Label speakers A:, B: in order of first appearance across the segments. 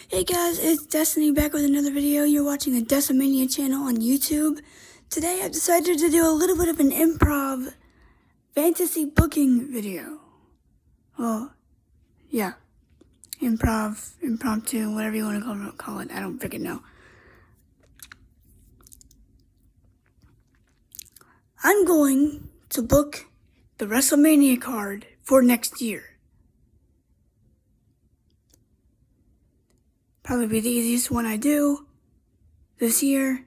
A: Hey guys, it's Destiny back with another video. You're watching the wrestlemania channel on YouTube. Today I've decided to do a little bit of an improv fantasy booking video. Well, yeah. Impromptu, whatever you want to call it. I don't freaking know. I'm going to book the WrestleMania card for next year. Probably be the easiest one I do this year.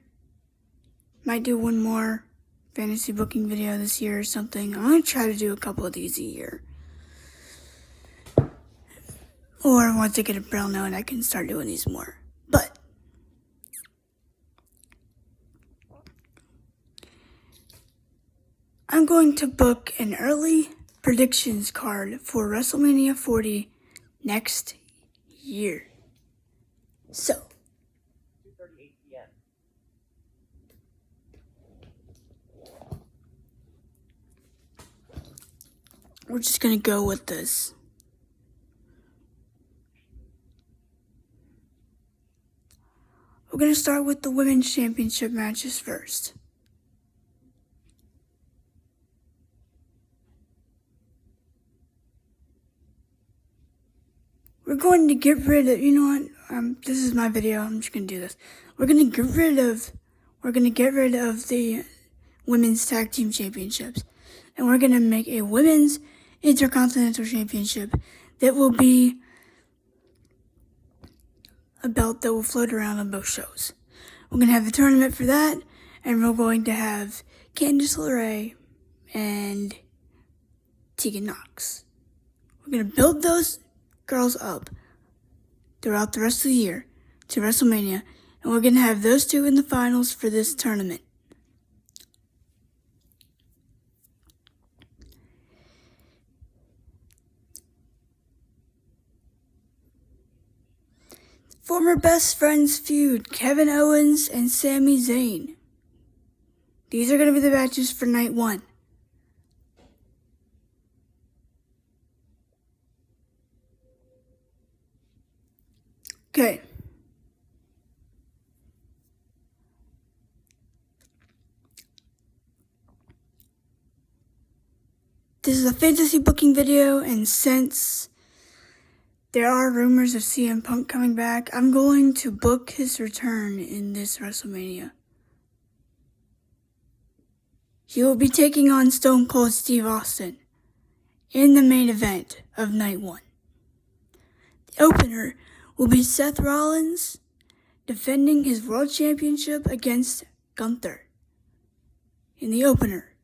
A: Might do one more fantasy booking video this year or something. I'm going to try to do a couple of these a year. Or once I get a braille note, I can start doing these more. But I'm going to book an early predictions card for WrestleMania 40 next year. So,
B: 2:38 p.m.
A: we're just going to go with this. We're going to start with the Women's Championship matches first. We're going to get rid of, you know what, this is my video, I'm just going to do this. We're going to get rid of the Women's Tag Team Championships. And we're going to make a Women's Intercontinental Championship that will be a belt that will float around on both shows. We're going to have the tournament for that, and we're going to have Candice LeRae and Tegan Knox. We're going to build those girls up throughout the rest of the year to WrestleMania, and we're going to have those two in the finals for this tournament. Former best friends feud, Kevin Owens and Sami Zayn. These are going to be the matches for night one. Okay. This is a fantasy booking video, and since there are rumors of CM Punk coming back, I'm going to book his return in this WrestleMania. He will be taking on Stone Cold Steve Austin in the main event of night one. The opener will be Seth Rollins defending his world championship against Gunther in the opener.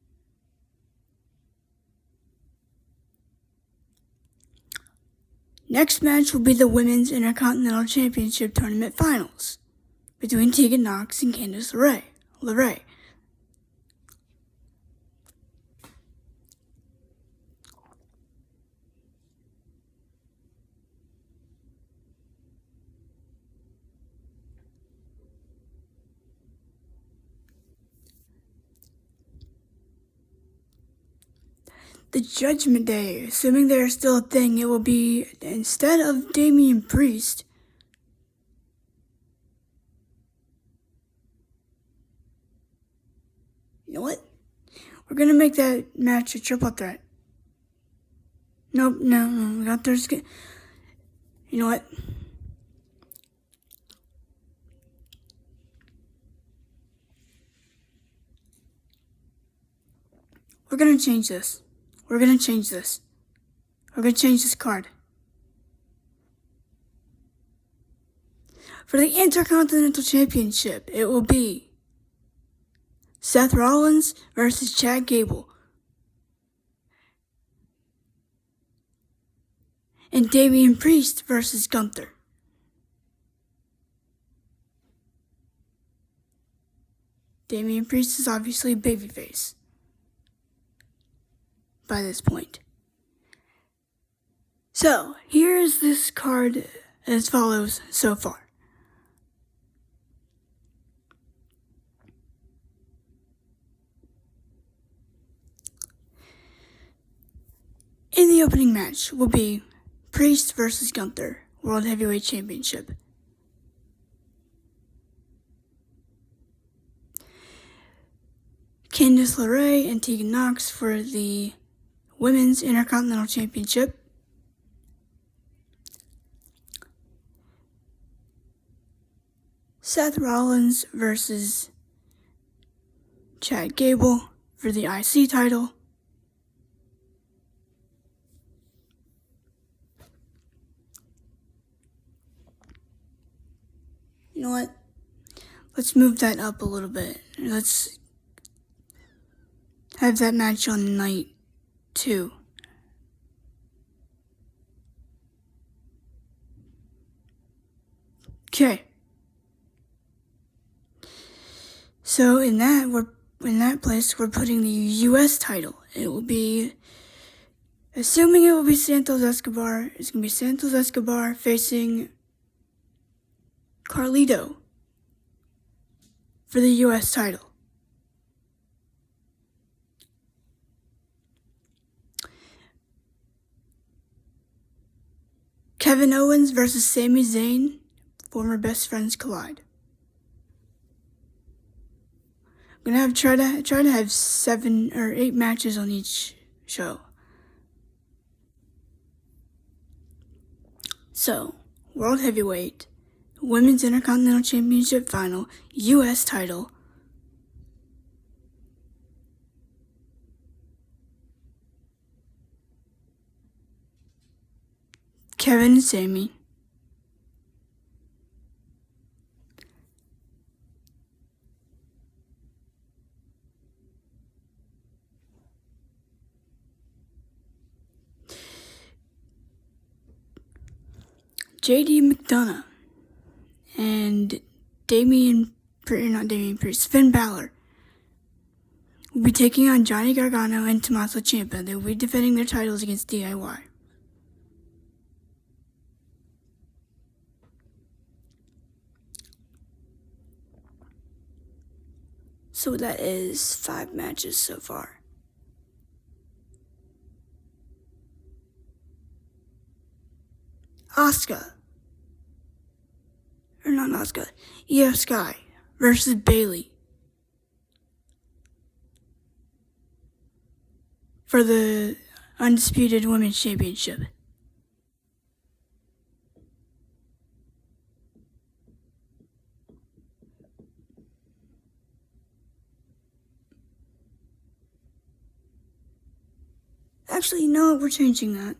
A: Next match will be the Women's Intercontinental Championship Tournament Finals between Tegan Knox and Candice LeRae. The Judgment Day, assuming they're still a thing, it will be, instead of Damian Priest, you know what? We're going to make that match a triple threat. Nope, no, we got there's, you know what? We're going to change this. We're going to change this. We're going to change this card. For the Intercontinental Championship, it will be Seth Rollins versus Chad Gable. And Damian Priest versus Gunther. Damian Priest is obviously a babyface by this point. So, here is this card as follows so far. In the opening match will be Priest versus Gunther, World Heavyweight Championship. Candice LeRae and Tegan Knox for the Women's Intercontinental Championship. Seth Rollins versus Chad Gable for the IC title. You know what? Let's move that up a little bit. Let's have that match on night 2. Okay. So in that place we're putting the US title. It will be, assuming it will be Santos Escobar, it's gonna be Santos Escobar facing Carlito for the US title. Kevin Owens versus Sami Zayn, former best friends collide. I'm gonna try to have 7 or 8 matches on each show. So, World Heavyweight, Women's Intercontinental Championship Final, US title. Kevin and Sami. JD McDonough and Finn Balor will be taking on Johnny Gargano and Tommaso Ciampa. They will be defending their titles against DIY. So that is 5 matches so far. Io Sky versus Bayley for the Undisputed Women's Championship. Actually, no, we're changing that.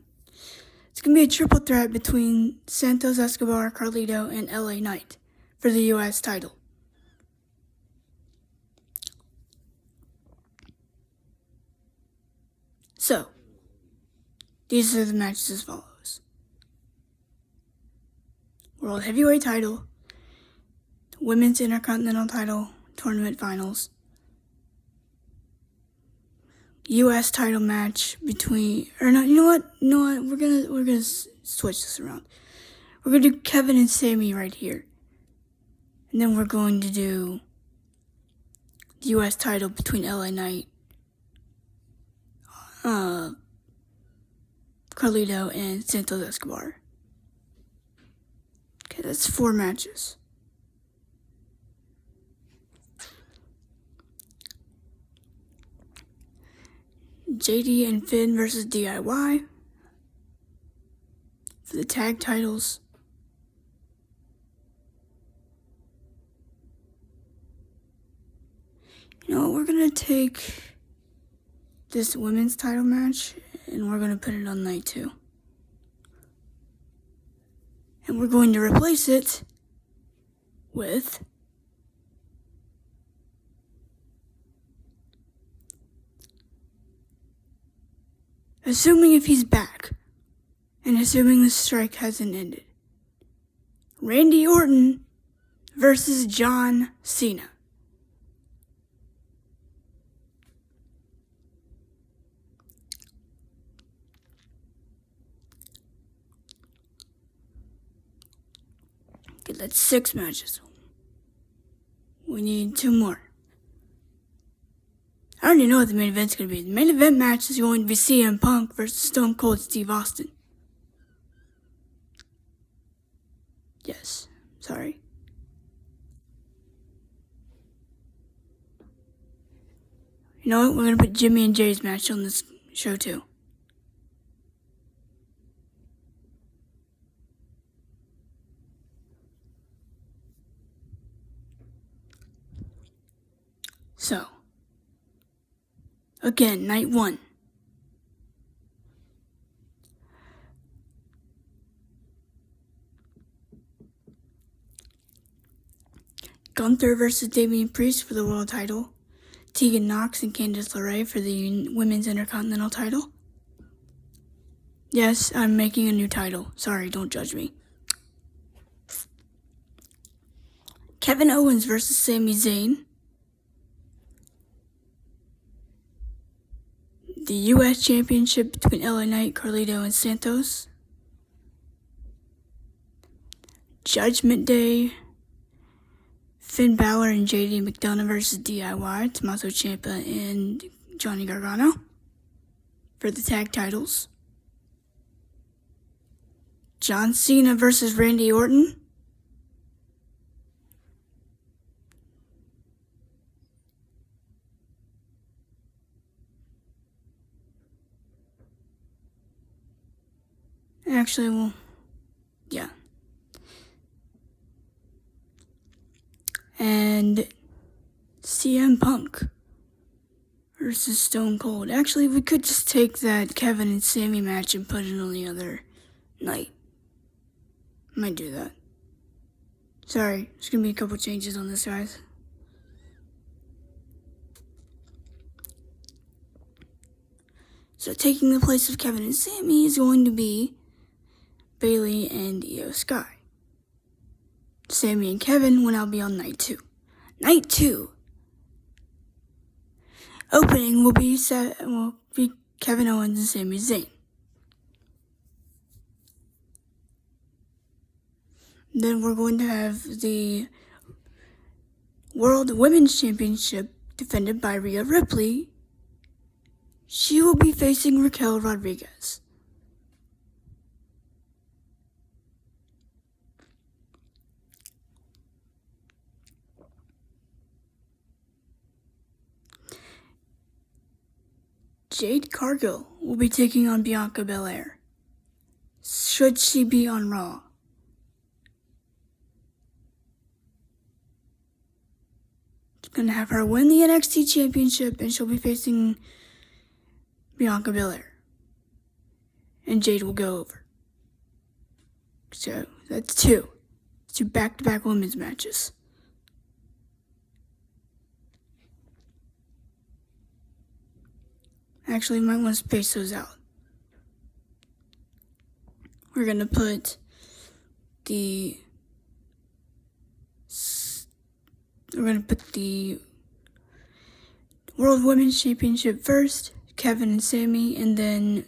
A: It's going to be a triple threat between Santos Escobar, Carlito, and LA Knight for the US title. So, these are the matches as follows. World Heavyweight title, Women's Intercontinental title, Tournament Finals, US title match between, or not, you know what, we're gonna switch this around. We're gonna do Kevin and Sami right here. And then we're going to do the US title between LA Knight, Carlito, and Santos Escobar. Okay, that's 4 matches. JD and Finn versus DIY for the tag titles. You know what, we're gonna take this women's title match and we're gonna put it on night 2. And we're going to replace it with assuming if he's back, and assuming the strike hasn't ended, Randy Orton versus John Cena. Okay, that's 6 matches. We need 2 more. I already know what the main event's going to be. The main event match is going to be CM Punk versus Stone Cold Steve Austin. Yes, sorry. You know what? We're going to put Jimmy and Jay's match on this show too. So, again, night 1. Gunther versus Damian Priest for the world title. Tegan Nox and Candice LeRae for the women's intercontinental title. Yes, I'm making a new title. Sorry, don't judge me. Kevin Owens versus Sami Zayn. The U.S. Championship between LA Knight, Carlito, and Santos. Judgment Day. Finn Balor and JD McDonough versus DIY, Tommaso Ciampa and Johnny Gargano for the tag titles. John Cena versus Randy Orton. Actually, well, yeah. And CM Punk versus Stone Cold. Actually, we could just take that Kevin and Sammy match and put it on the other night. Might do that. Sorry, there's gonna be a couple changes on this, guys. So taking the place of Kevin and Sammy is going to be Bayley and Io Sky. Sammy and Kevin will now be on night 2. Night 2. Opening will be Kevin Owens and Sami Zayn. Then we're going to have the World Women's Championship defended by Rhea Ripley. She will be facing Raquel Rodriguez. Jade Cargill will be taking on Bianca Belair. Should she be on Raw? It's going to have her win the NXT Championship, and she'll be facing Bianca Belair. And Jade will go over. So, that's 2. 2 back-to-back women's matches. Actually, might want to space those out. We're going to put the World Women's Championship first, Kevin and Sammy, and then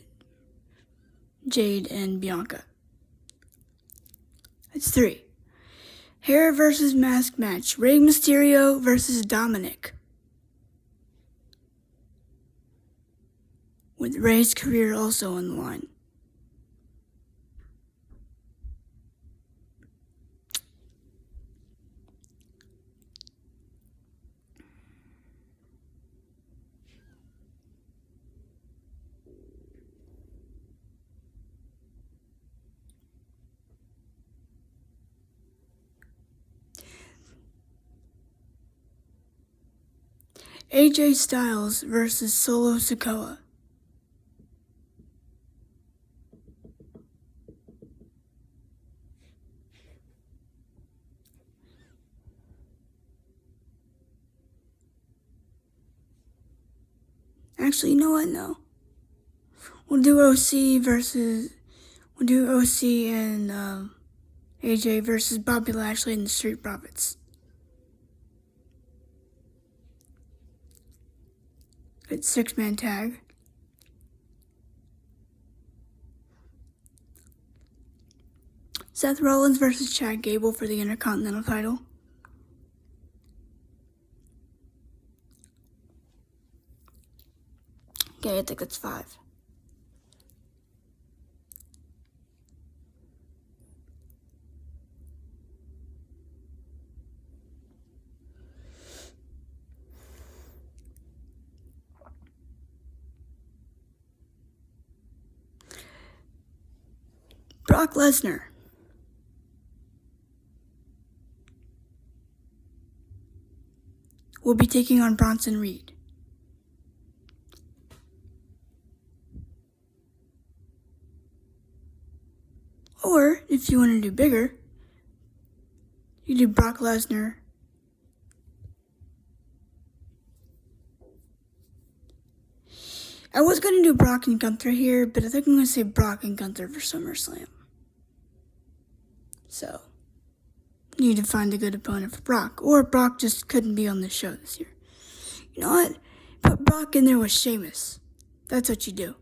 A: Jade and Bianca. That's 3. Hair versus mask match. Rey Mysterio versus Dominic. With Rey's career also on the line. AJ Styles versus Solo Sikoa. Actually, you know what? No. We'll do OC and AJ versus Bobby Lashley and the Street Profits. It's 6-man tag. Seth Rollins versus Chad Gable for the Intercontinental title. Okay, I think that's 5. Brock Lesnar will be taking on Bronson Reed. Or, if you want to do bigger, you do Brock Lesnar I was going to do Brock and Gunther here, but I think I'm going to say Brock and Gunther for SummerSlam. So, you need to find a good opponent for Brock. Or Brock just couldn't be on the show this year. You know what? Put Brock in there with Sheamus. That's what you do.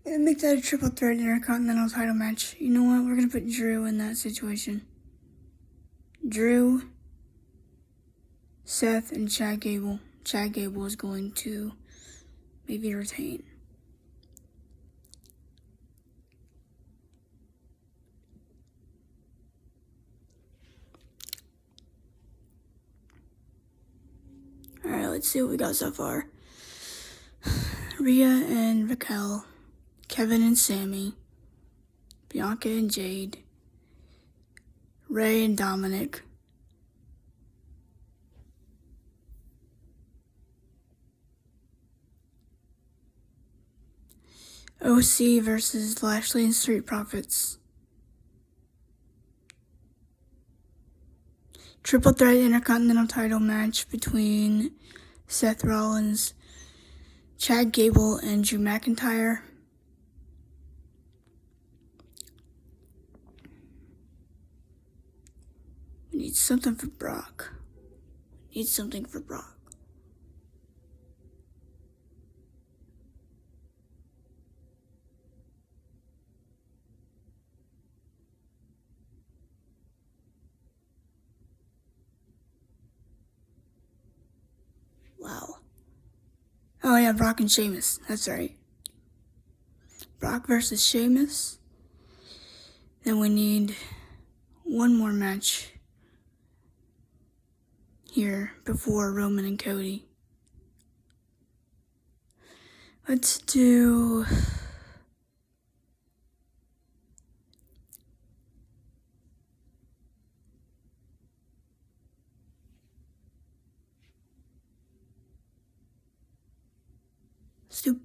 A: And make that a triple threat Intercontinental title match. You know what? We're going to put Drew in that situation. Drew, Seth, and Chad Gable. Chad Gable is going to maybe retain. Alright, let's see what we got so far. Rhea and Raquel. Kevin and Sammy, Bianca and Jade, Ray and Dominic, OC versus Lashley and Street Profits, triple threat Intercontinental title match between Seth Rollins, Chad Gable, and Drew McIntyre. We need something for Brock. Need something for Brock. Wow. Oh yeah, Brock and Sheamus. That's right. Brock versus Sheamus. Then we need one more match here before Roman and Cody. Let's do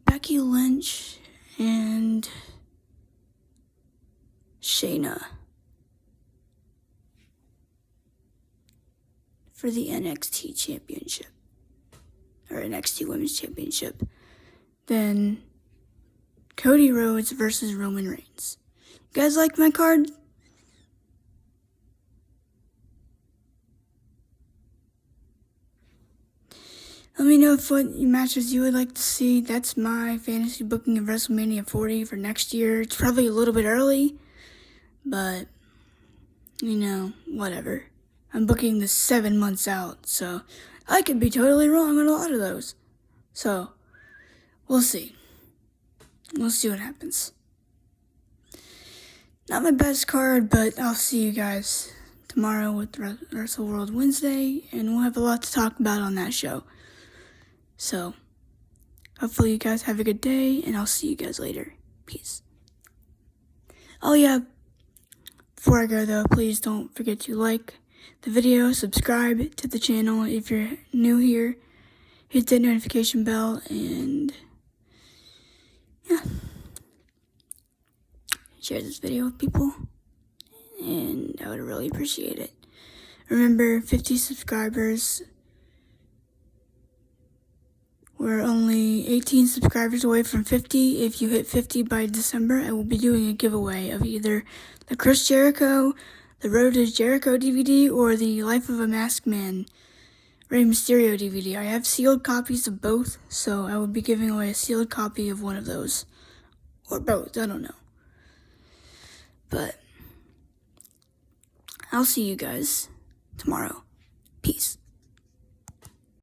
A: Becky Lynch and Shayna for the NXT Championship, or NXT Women's Championship. Then Cody Rhodes versus Roman Reigns. You guys like my card? Let me know what matches you would like to see. That's my fantasy booking of WrestleMania 40 for next year. It's probably a little bit early, but, whatever. I'm booking this 7 months out, so I could be totally wrong on a lot of those. So, we'll see. We'll see what happens. Not my best card, but I'll see you guys tomorrow with Wrestle World Wednesday, and we'll have a lot to talk about on that show. So, hopefully you guys have a good day, and I'll see you guys later. Peace. Oh yeah, before I go though, please don't forget to like the video, subscribe to the channel if you're new here, hit that notification bell, and yeah, share this video with people, and I would really appreciate it. Remember, 50 subscribers. We're only 18 subscribers away from 50. If you hit 50 by December, I will be doing a giveaway of either the Chris Jericho, the Road to Jericho DVD, or the Life of a Masked Man Rey Mysterio DVD. I have sealed copies of both, so I will be giving away a sealed copy of one of those. Or both, I don't know. But I'll see you guys tomorrow.